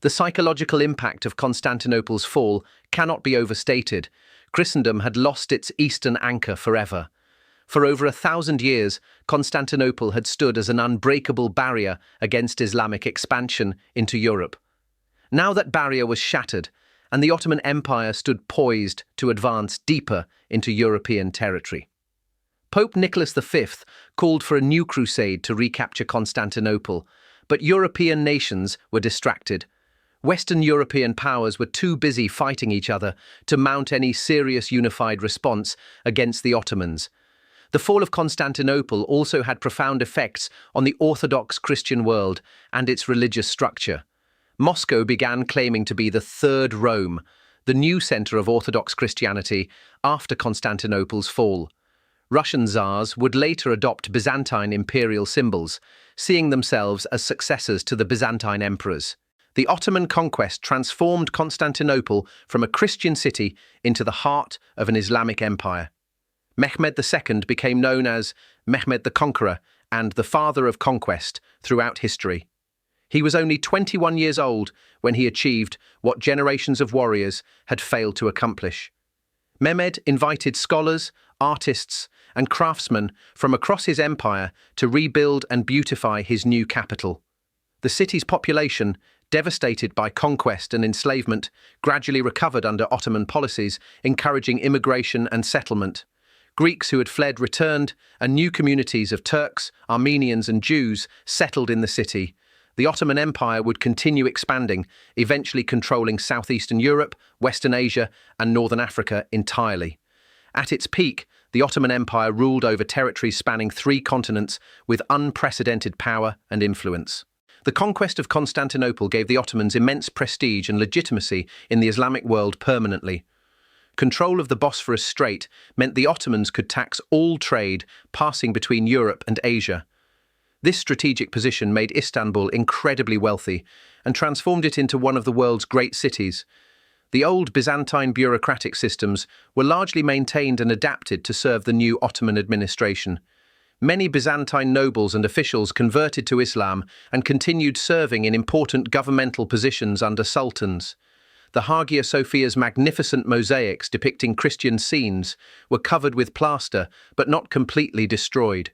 The psychological impact of Constantinople's fall cannot be overstated. Christendom had lost its eastern anchor forever. For over 1,000 years, Constantinople had stood as an unbreakable barrier against Islamic expansion into Europe. Now that barrier was shattered, and the Ottoman Empire stood poised to advance deeper into European territory. Pope Nicholas V called for a new crusade to recapture Constantinople, but European nations were distracted. Western European powers were too busy fighting each other to mount any serious unified response against the Ottomans. The fall of Constantinople also had profound effects on the Orthodox Christian world and its religious structure. Moscow began claiming to be the Third Rome, the new center of Orthodox Christianity after Constantinople's fall. Russian Tsars would later adopt Byzantine imperial symbols, seeing themselves as successors to the Byzantine emperors. The Ottoman conquest transformed Constantinople from a Christian city into the heart of an Islamic empire. Mehmed II became known as Mehmed the Conqueror and the father of conquest throughout history. He was only 21 years old when he achieved what generations of warriors had failed to accomplish. Mehmed invited scholars, artists, and craftsmen from across his empire to rebuild and beautify his new capital. The city's population, devastated by conquest and enslavement, gradually recovered under Ottoman policies, encouraging immigration and settlement. Greeks who had fled returned, and new communities of Turks, Armenians, and Jews settled in the city. The Ottoman Empire would continue expanding, eventually controlling southeastern Europe, Western Asia, and northern Africa entirely. At its peak, the Ottoman Empire ruled over territories spanning 3 continents with unprecedented power and influence. The conquest of Constantinople gave the Ottomans immense prestige and legitimacy in the Islamic world permanently. Control of the Bosphorus Strait meant the Ottomans could tax all trade passing between Europe and Asia. This strategic position made Istanbul incredibly wealthy and transformed it into one of the world's great cities. The old Byzantine bureaucratic systems were largely maintained and adapted to serve the new Ottoman administration. Many Byzantine nobles and officials converted to Islam and continued serving in important governmental positions under sultans. The Hagia Sophia's magnificent mosaics depicting Christian scenes were covered with plaster but not completely destroyed.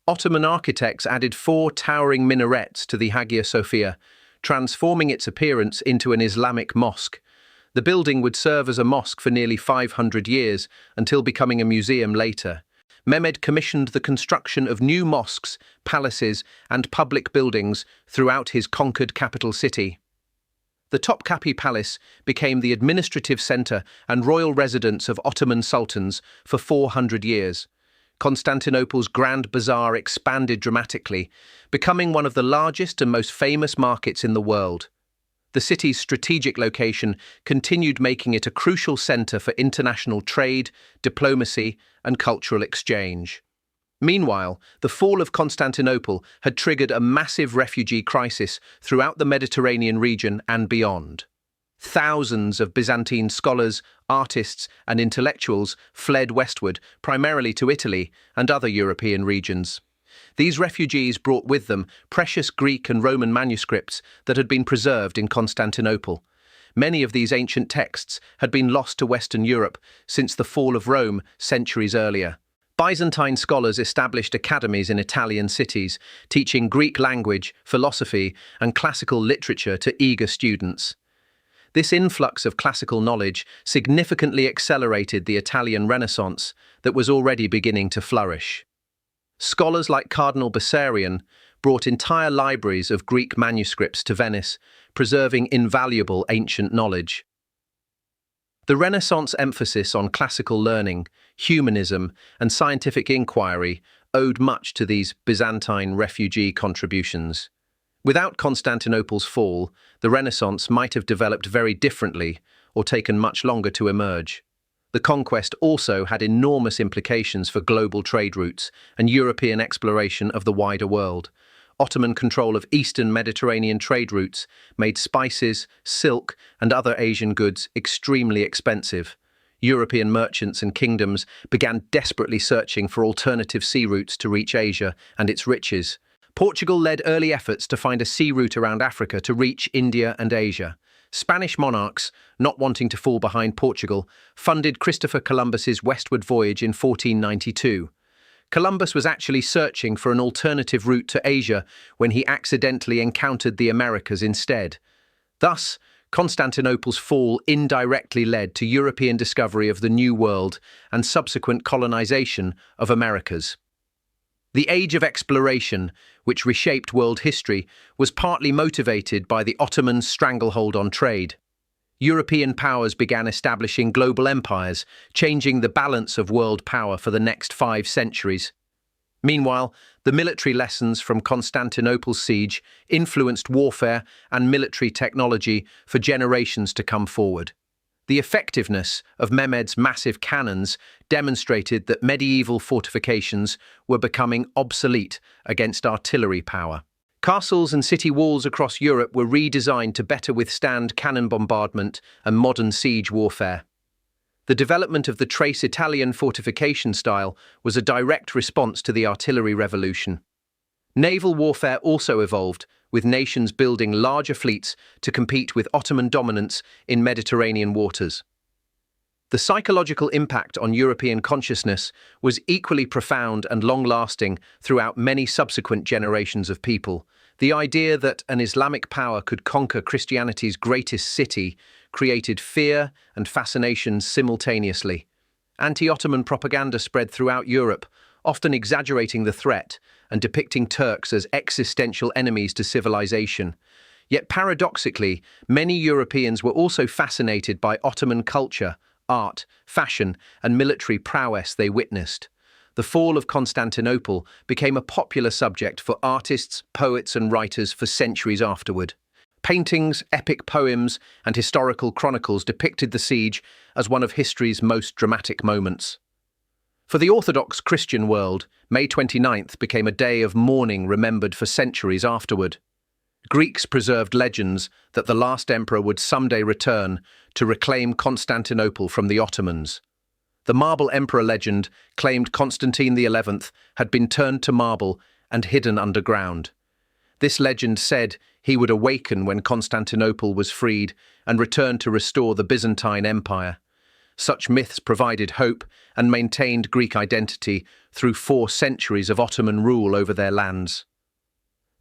Ottoman architects added 4 towering minarets to the Hagia Sophia, transforming its appearance into an Islamic mosque. The building would serve as a mosque for nearly 500 years until becoming a museum later. Mehmed commissioned the construction of new mosques, palaces, and public buildings throughout his conquered capital city. The Topkapi Palace became the administrative center and royal residence of Ottoman sultans for 400 years. Constantinople's Grand Bazaar expanded dramatically, becoming one of the largest and most famous markets in the world. The city's strategic location continued making it a crucial center for international trade, diplomacy, and cultural exchange. Meanwhile, the fall of Constantinople had triggered a massive refugee crisis throughout the Mediterranean region and beyond. Thousands of Byzantine scholars, artists, and intellectuals fled westward, primarily to Italy and other European regions. These refugees brought with them precious Greek and Roman manuscripts that had been preserved in Constantinople. Many of these ancient texts had been lost to Western Europe since the fall of Rome centuries earlier. Byzantine scholars established academies in Italian cities, teaching Greek language, philosophy, and classical literature to eager students. This influx of classical knowledge significantly accelerated the Italian Renaissance that was already beginning to flourish. Scholars like Cardinal Bessarion brought entire libraries of Greek manuscripts to Venice, preserving invaluable ancient knowledge. The Renaissance emphasis on classical learning, humanism, and scientific inquiry owed much to these Byzantine refugee contributions. Without Constantinople's fall, the Renaissance might have developed very differently or taken much longer to emerge. The conquest also had enormous implications for global trade routes and European exploration of the wider world. Ottoman control of eastern Mediterranean trade routes made spices, silk, and other Asian goods extremely expensive. European merchants and kingdoms began desperately searching for alternative sea routes to reach Asia and its riches. Portugal led early efforts to find a sea route around Africa to reach India and Asia. Spanish monarchs, not wanting to fall behind Portugal, funded Christopher Columbus's westward voyage in 1492. Columbus was actually searching for an alternative route to Asia when he accidentally encountered the Americas instead. Thus, Constantinople's fall indirectly led to European discovery of the New World and subsequent colonization of Americas. The Age of Exploration, which reshaped world history, was partly motivated by the Ottoman stranglehold on trade. European powers began establishing global empires, changing the balance of world power for the next 5 centuries. Meanwhile, the military lessons from Constantinople's siege influenced warfare and military technology for generations to come forward. The effectiveness of Mehmed's massive cannons demonstrated that medieval fortifications were becoming obsolete against artillery power. Castles and city walls across Europe were redesigned to better withstand cannon bombardment and modern siege warfare. The development of the Trace Italian fortification style was a direct response to the artillery revolution. Naval warfare also evolved, with nations building larger fleets to compete with Ottoman dominance in Mediterranean waters. The psychological impact on European consciousness was equally profound and long-lasting throughout many subsequent generations of people. The idea that an Islamic power could conquer Christianity's greatest city created fear and fascination simultaneously. Anti-Ottoman propaganda spread throughout Europe, often exaggerating the threat and depicting Turks as existential enemies to civilization. Yet paradoxically, many Europeans were also fascinated by Ottoman culture, art, fashion, and military prowess they witnessed. The fall of Constantinople became a popular subject for artists, poets, and writers for centuries afterward. Paintings, epic poems, and historical chronicles depicted the siege as one of history's most dramatic moments. For the Orthodox Christian world, May 29th became a day of mourning remembered for centuries afterward. Greeks preserved legends that the last emperor would someday return to reclaim Constantinople from the Ottomans. The marble emperor legend claimed Constantine XI had been turned to marble and hidden underground. This legend said he would awaken when Constantinople was freed and return to restore the Byzantine Empire. Such myths provided hope and maintained Greek identity through 4 centuries of Ottoman rule over their lands.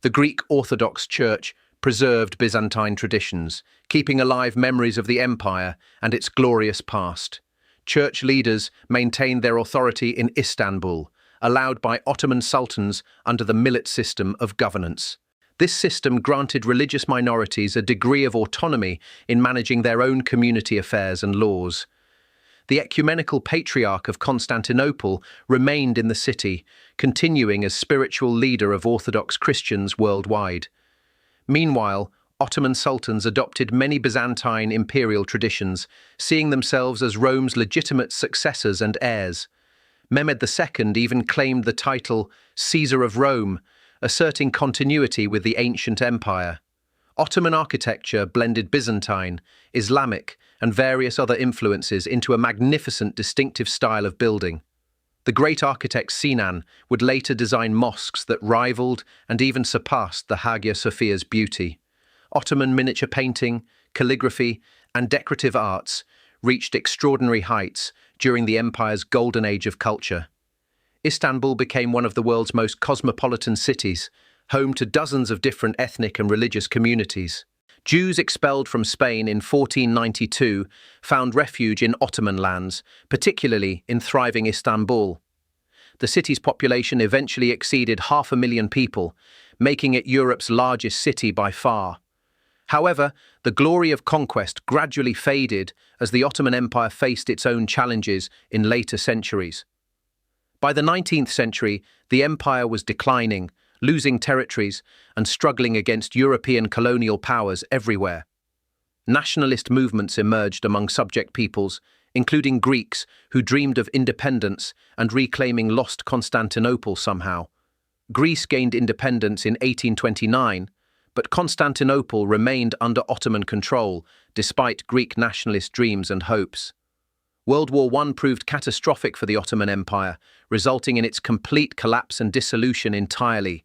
The Greek Orthodox Church preserved Byzantine traditions, keeping alive memories of the empire and its glorious past. Church leaders maintained their authority in Istanbul, allowed by Ottoman sultans under the millet system of governance. This system granted religious minorities a degree of autonomy in managing their own community affairs and laws. The ecumenical patriarch of Constantinople remained in the city, continuing as spiritual leader of Orthodox Christians worldwide. Meanwhile, Ottoman sultans adopted many Byzantine imperial traditions, seeing themselves as Rome's legitimate successors and heirs. Mehmed II even claimed the title Caesar of Rome, asserting continuity with the ancient empire. Ottoman architecture blended Byzantine, Islamic, and various other influences into a magnificent distinctive style of building. The great architect Sinan would later design mosques that rivaled and even surpassed the Hagia Sophia's beauty. Ottoman miniature painting, calligraphy, and decorative arts reached extraordinary heights during the empire's golden age of culture. Istanbul became one of the world's most cosmopolitan cities, home to dozens of different ethnic and religious communities. Jews expelled from Spain in 1492 found refuge in Ottoman lands, particularly in thriving Istanbul. The city's population eventually exceeded 500,000 people, making it Europe's largest city by far. However, the glory of conquest gradually faded as the Ottoman Empire faced its own challenges in later centuries. By the 19th century, the empire was declining, losing territories and struggling against European colonial powers everywhere. Nationalist movements emerged among subject peoples, including Greeks who dreamed of independence and reclaiming lost Constantinople somehow. Greece gained independence in 1829, but Constantinople remained under Ottoman control despite Greek nationalist dreams and hopes. World War I proved catastrophic for the Ottoman Empire, resulting in its complete collapse and dissolution entirely.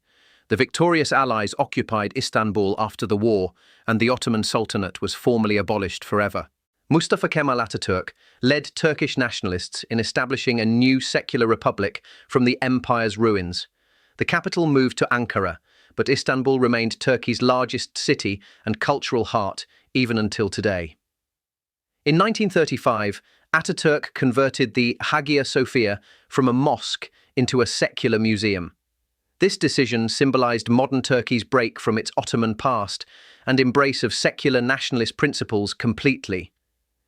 The victorious allies occupied Istanbul after the war, and the Ottoman Sultanate was formally abolished forever. Mustafa Kemal Ataturk led Turkish nationalists in establishing a new secular republic from the empire's ruins. The capital moved to Ankara, but Istanbul remained Turkey's largest city and cultural heart even until today. In 1935, Ataturk converted the Hagia Sophia from a mosque into a secular museum. This decision symbolized modern Turkey's break from its Ottoman past and embrace of secular nationalist principles completely.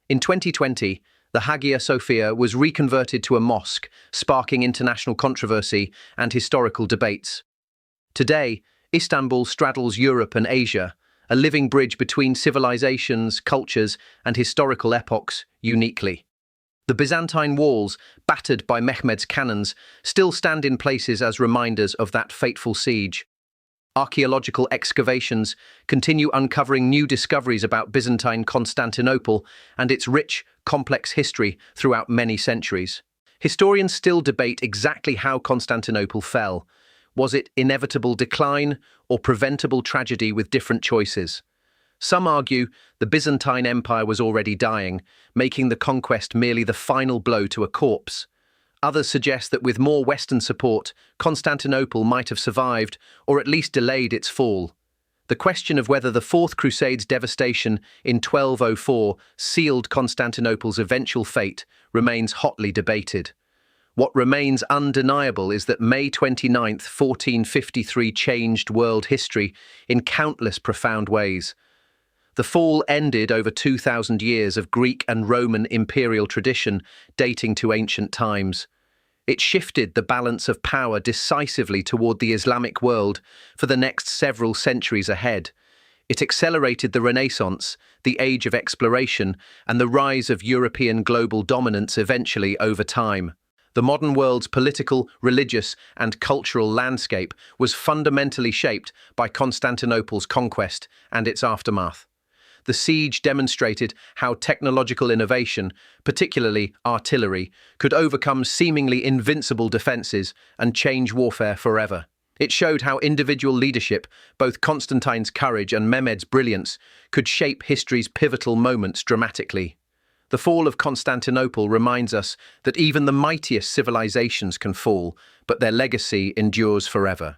In 2020, the Hagia Sophia was reconverted to a mosque, sparking international controversy and historical debates. Today, Istanbul straddles Europe and Asia, a living bridge between civilizations, cultures, and historical epochs uniquely. The Byzantine walls, battered by Mehmed's cannons, still stand in places as reminders of that fateful siege. Archaeological excavations continue uncovering new discoveries about Byzantine Constantinople and its rich, complex history throughout many centuries. Historians still debate exactly how Constantinople fell. Was it inevitable decline or preventable tragedy with different choices? Some argue the Byzantine Empire was already dying, making the conquest merely the final blow to a corpse. Others suggest that with more Western support, Constantinople might have survived or at least delayed its fall. The question of whether the Fourth Crusade's devastation in 1204 sealed Constantinople's eventual fate remains hotly debated. What remains undeniable is that May 29, 1453 changed world history in countless profound ways. The fall ended over 2,000 years of Greek and Roman imperial tradition dating to ancient times. It shifted the balance of power decisively toward the Islamic world for the next several centuries ahead. It accelerated the Renaissance, the age of exploration, and the rise of European global dominance eventually over time. The modern world's political, religious, and cultural landscape was fundamentally shaped by Constantinople's conquest and its aftermath. The siege demonstrated how technological innovation, particularly artillery, could overcome seemingly invincible defenses and change warfare forever. It showed how individual leadership, both Constantine's courage and Mehmed's brilliance, could shape history's pivotal moments dramatically. The fall of Constantinople reminds us that even the mightiest civilizations can fall, but their legacy endures forever.